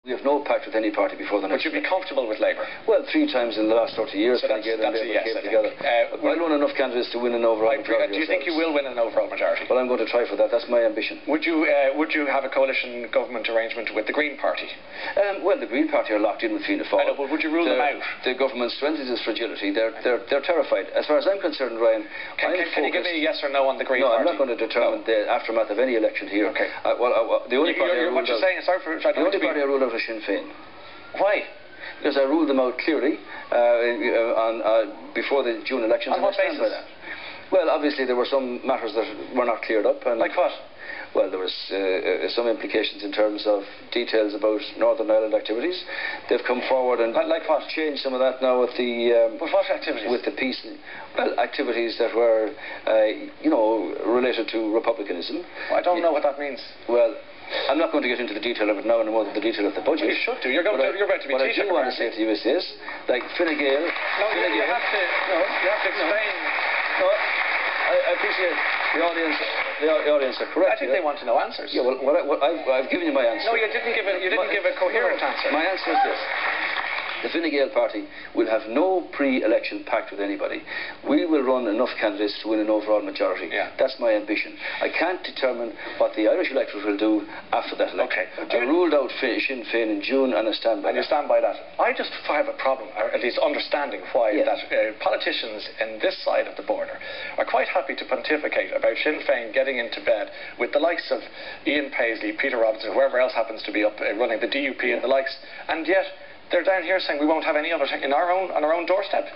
We have no pact with any party before the next. Would you be comfortable with Labour? Well, 3 times in the last 30 years. So that's a yes, I think. We'll run enough candidates to win an overall majority. Do you think you will win an overall majority? Well, I'm going to try for that. That's my ambition. Would you have a coalition government arrangement with the Green Party? Well, the Green Party are locked in with Fianna Fáil. I know, but would you rule them out? The government's strength is its fragility. They're terrified. As far as I'm concerned, Ryan, can you give me a yes or no on the Green No, Party? I'm not going to determine the aftermath of any election here. Okay. The only party I ruled out was Sinn Féin. Why? Because I ruled them out clearly before the June elections. On what basis? Well, obviously there were some matters that were not cleared up. And like what? Well, there was some implications in terms of details about Northern Ireland activities. They've come forward and like what? Changed some of that now with the but what activities? With the peace. Well, activities that were related to republicanism. Well, I don't know what that means. Well, I'm not going to get into the detail of it now, and more than the detail of the budget. Well, you should do. You're about to be Taoiseach. What I do want to say to you is this: like Fine Gael. No, you have to explain. No, I appreciate the audience. The audience are correct. I think they want to know answers. Yeah, well, I've given you my answer. No, you didn't give a coherent answer. My answer is this. The Fine Gael party will have no pre-election pact with anybody. We will run enough candidates to win an overall majority. Yeah. That's my ambition. I can't determine what the Irish electorate will do after that election. Okay. I ruled out Sinn Féin in June, and I stand by that. And you stand by that. I just have a problem, or at least understanding why that politicians in this side of the border are quite happy to pontificate about Sinn Féin getting into bed with the likes of Ian Paisley, Peter Robinson, whoever else happens to be up running the DUP and the likes, and yet they're down here saying we won't have any of it on our own doorstep.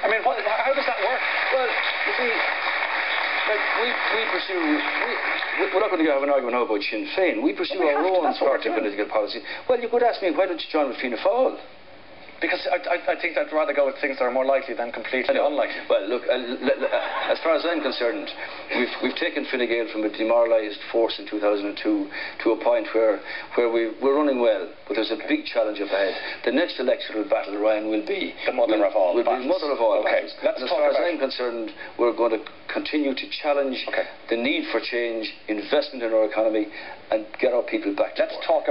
I mean, how does that work? Well, you see, like we're not going to have an argument now about Sinn Féin. We pursue our own party political policy. Well, you could ask me, why don't you join with Fianna Fáil? Because I think I'd rather go with things that are more likely than completely unlikely. Well, look, as far as I'm concerned, we've taken Fine Gael from a demoralised force in 2002 to a point where we're running well, but there's a big challenge up ahead. The next electoral battle, Ryan, will be the mother of all battles. Mother of all battles. As far as I'm concerned, we're going to continue to challenge the need for change, investment in our economy, and get our people back to work. Let's talk about